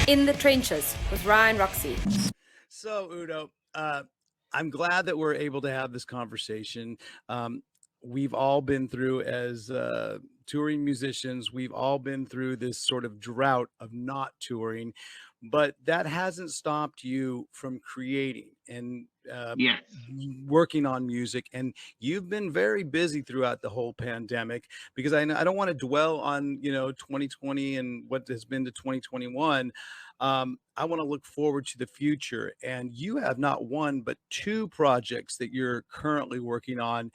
In the Trenches with Ryan Roxie. So, Udo, I'm glad that we're able to have this conversation. We've all been through, as touring musicians, we've all been through this sort of drought of not touring, but that hasn't stopped you from creating and Yes. working on music. And you've been very busy throughout the whole pandemic, because I don't want to dwell on 2020 and what has been to 2021. I want to look forward to the future, and you have not one but two projects that you're currently working on.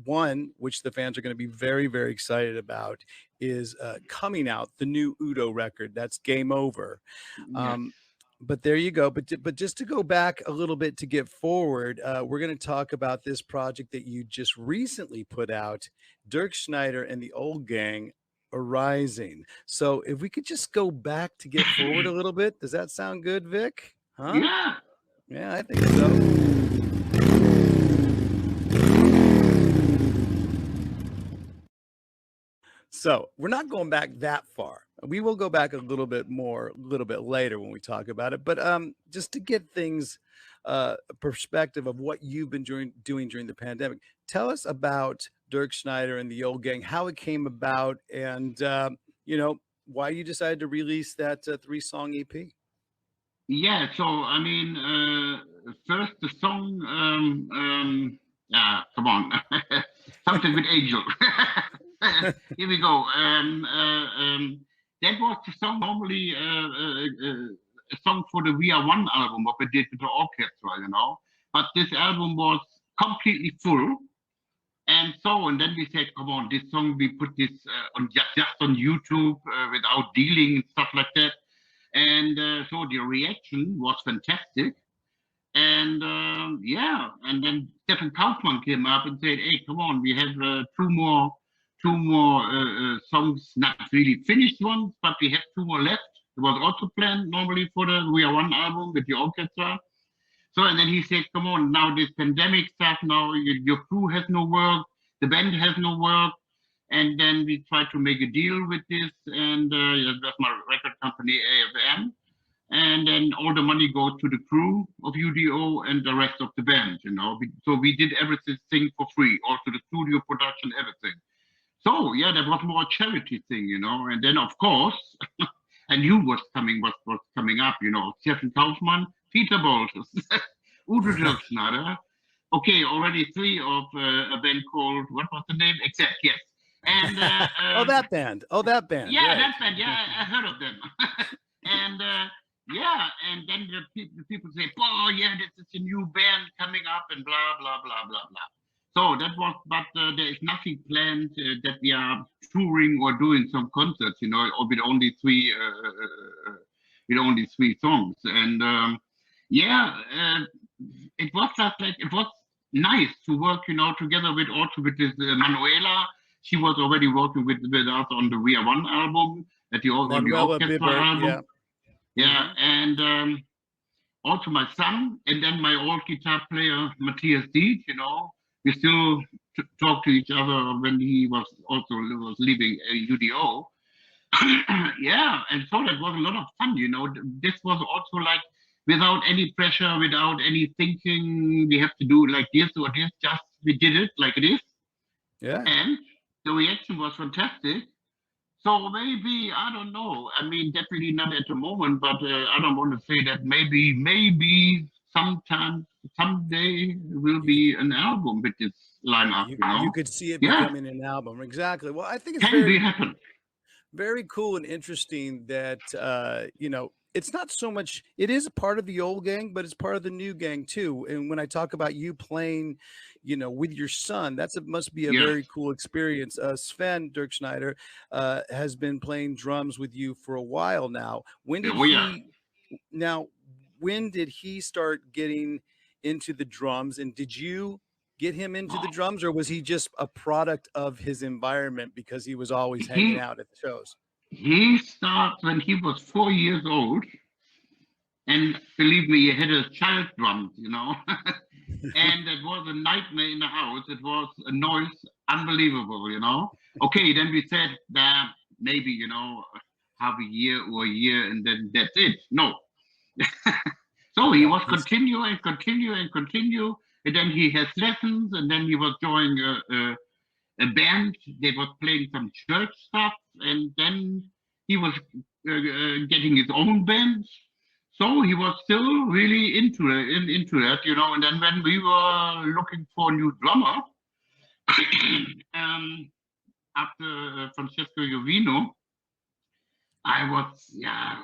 One, which the fans are going to be very, very excited about, is coming out, the new Udo record. That's Game Over. Yes. But there you go. But just to go back a little bit to get forward, we're going to talk about this project that you just recently put out, Dirkschneider and the Old Gang, Arising. So if we could just go back to get forward a little bit, does that sound good, Vic? Huh? Yeah. Yeah, I think so. So we're not going back that far. We will go back a little bit later when we talk about it. But just to get things perspective of what you've been doing during the pandemic, tell us about Dirkschneider and the Old Gang, how it came about, and why you decided to release that 3-song EP. Yeah. So I mean, first the song. Come on, something with Angel. Here we go. That was the song normally a song for the We Are One album, what we did with the orchestra, But this album was completely full. And then we said, come on, this song, we put this on just on YouTube without dealing and stuff like that. And so the reaction was fantastic. And and then Stefan Kaufmann came up and said, hey, come on, we have two more songs, not really finished ones, but we have 2 more left. It was also planned normally for the We Are One album with the orchestra. So, and then he said, come on, now this pandemic stuff, now your crew has no work, the band has no work. And then we tried to make a deal with this, and that's my record company, AFM. And then all the money goes to the crew of U.D.O. and the rest of the band, So we did everything for free, also the studio production, everything. So yeah, that was more a charity thing, And then of course, I knew what's coming up, Stefan Kaufmann, Peter Boltes, Udo Dirkschneider. Okay, already 3 of a band called, what was the name? Exact, yes. And that band. Yeah, right. That band. Yeah, I heard of them. And and then the people say, oh yeah, this is a new band coming up and blah blah blah blah blah. So that was, but there is nothing planned that we are touring or doing some concerts, or with only 3 songs. And it was just like, it was nice to work, together with this Manuela. She was already working with us on the We Are One album, on the orchestra album. Yeah, and also my son, and then my old guitar player Matthias Dietz, we still talk to each other when he was leaving U.D.O. Yeah, and so that was a lot of fun, This was also like without any pressure, without any thinking, we have to do like this or this, just we did it like it is. Yeah. And the reaction was fantastic. So maybe, I don't know. I mean, definitely not at the moment, but I don't want to say that maybe someday will be an album with this lineup. You could see it becoming an album. Exactly. Well, I think it's very cool and interesting that, it's not so much, it is a part of the Old Gang, but it's part of the New Gang too. And when I talk about you playing, with your son, must be a very cool experience. Sven Dirkschneider has been playing drums with you for a while now. When did he start getting into the drums, and did you get him into the drums, or was he just a product of his environment because he was always hanging out at the shows? He started when he was 4 years old, and believe me, he had a child drum, and it was a nightmare in the house. It was a noise unbelievable, Okay, then we said that maybe, half a year or a year, and then that's it. No. So he was continue, and then he has lessons, and then he was joining a band. They was playing some church stuff, and then he was getting his own band. So he was still really into that, you know. And then when we were looking for a new drummer, after Francesco Jovino, I was,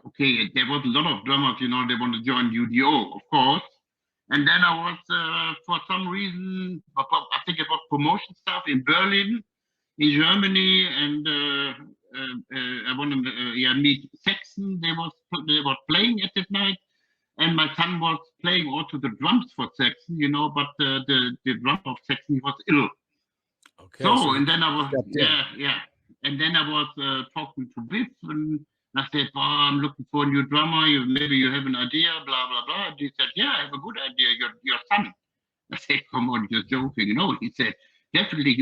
okay, there was a lot of drummers, you know, they want to join U.D.O, of course. And then I was, for some reason, I think it was promotion stuff in Berlin, in Germany, and I want to meet Saxon. They were playing at that night, and my son was playing also the drums for Saxon, you know, but the drummer of Saxon was ill. Okay. So and then I was, and then I was talking to Biff, and I said, "Oh, I'm looking for a new drummer. Maybe you have an idea, blah blah blah." And he said, "Yeah, I have a good idea. Your son." I said, "Come on, you're joking, you know?" He said, "Definitely,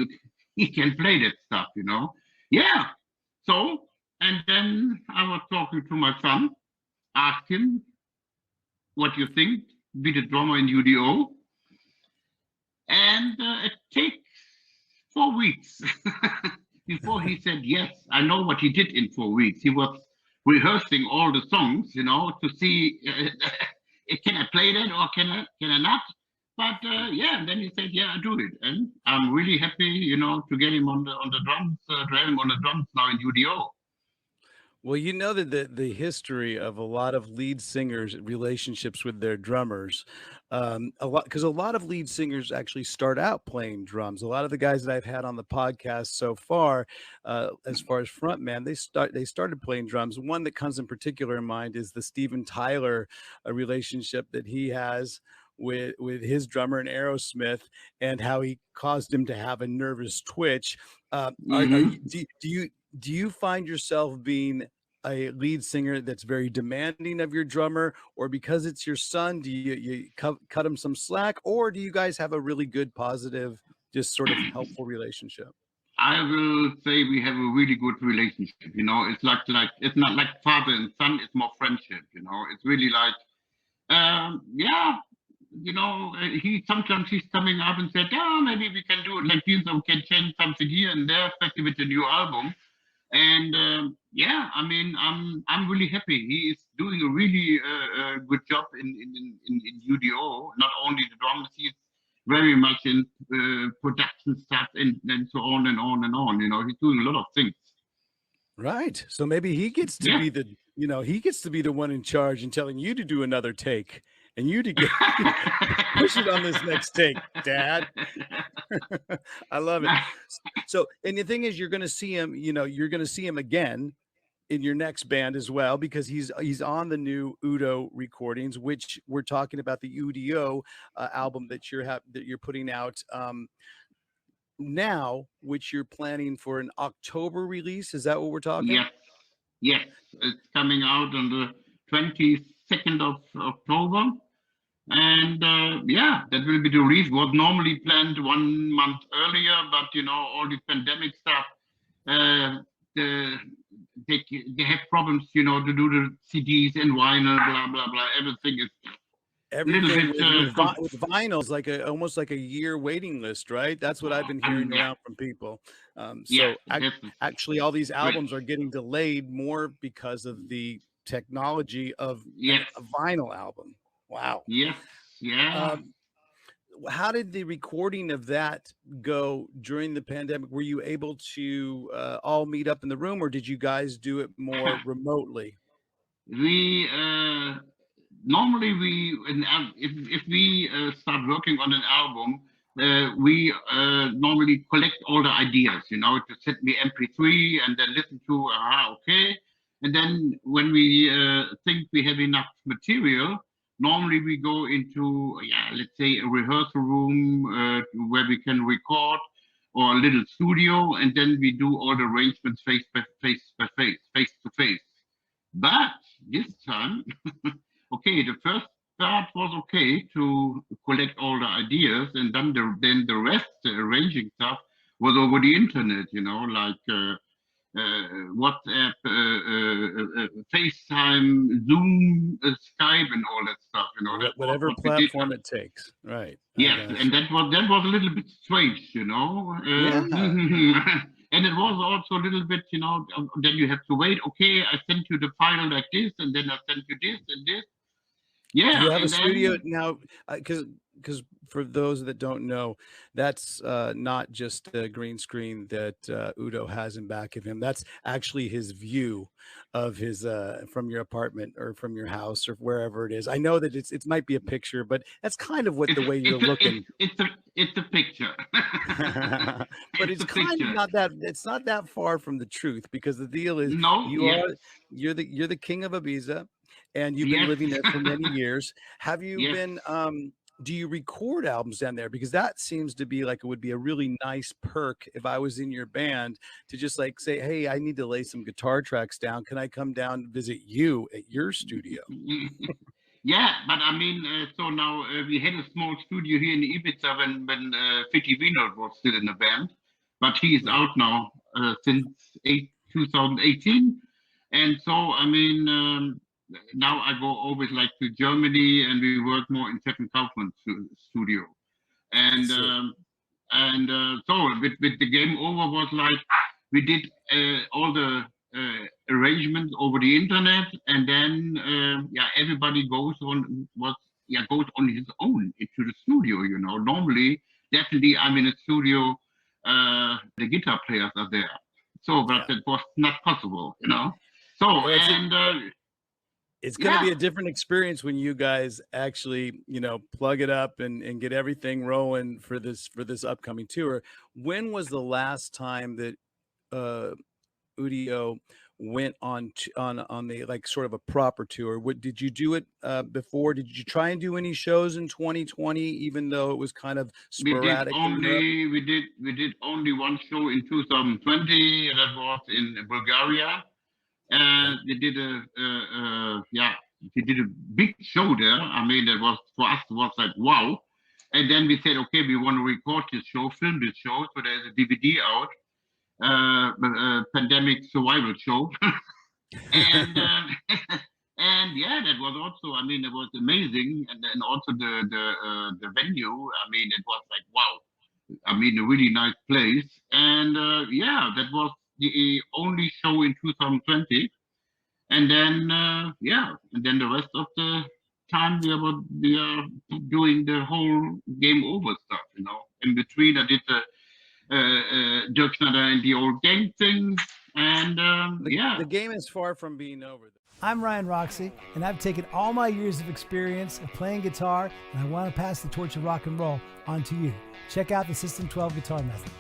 he can play that stuff, you know." Yeah. So, and then I was talking to my son, asked him, "What do you think? Be the drummer in U.D.O?" And it takes 4 weeks before he said yes. I know what he did in 4 weeks. He was rehearsing all the songs, you know, to see can I play that or can I not? But and then he said, "Yeah, I do it," and I'm really happy, you know, to get him on the drums, drive him on the drums now in U.D.O. Well, you know that the history of a lot of lead singers' relationships with their drummers, because a lot of lead singers actually start out playing drums. A lot of the guys that I've had on the podcast so far, as far as frontman, they started playing drums. One that comes in particular in mind is the Steven Tyler relationship that he has with his drummer in Aerosmith, and how he caused him to have a nervous twitch. Do you find yourself being a lead singer that's very demanding of your drummer, or because it's your son, do you cut him some slack, or do you guys have a really good, positive, just sort of helpful relationship? I will say we have a really good relationship. You know, it's like it's not like father and son. It's more friendship. You know, it's really like, you know, sometimes he's coming up and said, "Oh, maybe we can do it like this, or we can change something here and there, especially with the new album." And I mean, I'm really happy. He is doing a really good job in U.D.O. Not only the drums, he's very much in production stuff and so on and on and on. You know, he's doing a lot of things. Right. So maybe he gets to be the, you know, he gets to be the one in charge and telling you to do another take, and you to get push it on this next take, Dad. I love it. So, and the thing is, you're going to see him, you know, you're going to see him again in your next band as well, because he's on the new Udo recordings, which we're talking about, the U.D.O album that you're putting out now, which you're planning for an October release. Is that what we're talking? Yes, it's coming out on the 22nd of October. And that will be the release. Was normally planned 1 month earlier, but you know, all the pandemic stuff, they have problems, you know, to do the CDs and vinyl, blah blah blah. Everything is everything with vinyls, like almost like a year waiting list, right? That's what I've been hearing around from people. Actually, all these albums are getting delayed more because of the technology of a vinyl album. Wow. Yes. Yeah. How did the recording of that go during the pandemic? Were you able to all meet up in the room, or did you guys do it more remotely? We normally if we start working on an album, we normally collect all the ideas, you know, to send me MP3 and then listen to okay. And then when we think we have enough material, normally we go into, let's say a rehearsal room where we can record, or a little studio, and then we do all the arrangements face to face. But this time, okay, the first part was okay to collect all the ideas, and then the rest, the arranging stuff, was over the internet, you know, like WhatsApp, FaceTime, Zoom, Skype, and all that stuff. You know, that's whatever what we did. platform it takes, right? Yes, and that was a little bit strange, you know. Yeah. And it was also a little bit, you know. Then you have to wait. Okay, I sent you the file like this, and then I sent you this and this. Yeah. Do you have a studio now? Because for those that don't know, that's not just a green screen that Udo has in back of him. That's actually his view of his from your apartment or from your house or wherever it is. I know that it might be a picture, but that's kind of the way you're looking. It's a picture. But it's kind of not that. It's not that far from the truth, because the deal is you're the king of Ibiza. And you've been living there for many years. Have you been, do you record albums down there? Because that seems to be like, it would be a really nice perk if I was in your band to just like say, hey, I need to lay some guitar tracks down. Can I come down and visit you at your studio? Yeah, but I mean, so now we had a small studio here in Ibiza when Fitty Wiener was still in the band, but he is out now since 2018. And so, I mean, now I go always like to Germany, and we work more in Stefan Kaufmann's studio. And so with the Game Over was like, we did all the arrangements over the internet, and then everybody goes on his own into the studio. You know, normally definitely I'm in a studio, the guitar players are there. So, but it was not possible, you know. So it's going to be a different experience when you guys actually, you know, plug it up and get everything rolling for this upcoming tour. When was the last time that U.D.O went on the like sort of a proper tour? What did you do it before? Did you try and do any shows in 2020, even though it was kind of sporadic? We did only one show in 2020, and that was in Bulgaria. And we did a big show there. I mean, it was, for us, it was like, wow. And then we said, okay, we want to record this show, film this show. So there's a DVD out, pandemic survival show. And that was also, I mean, it was amazing. And then also the venue, I mean, it was like, wow. I mean, a really nice place. And that was the only show in 2020, and then and then the rest of the time we are doing the whole Game Over stuff. You know, in between I did the Dirkschneider and The Old Gang thing, and the game is far from being over. I'm Ryan Roxie, and I've taken all my years of experience of playing guitar, and I want to pass the torch of rock and roll on to you. Check out the System 12 guitar method.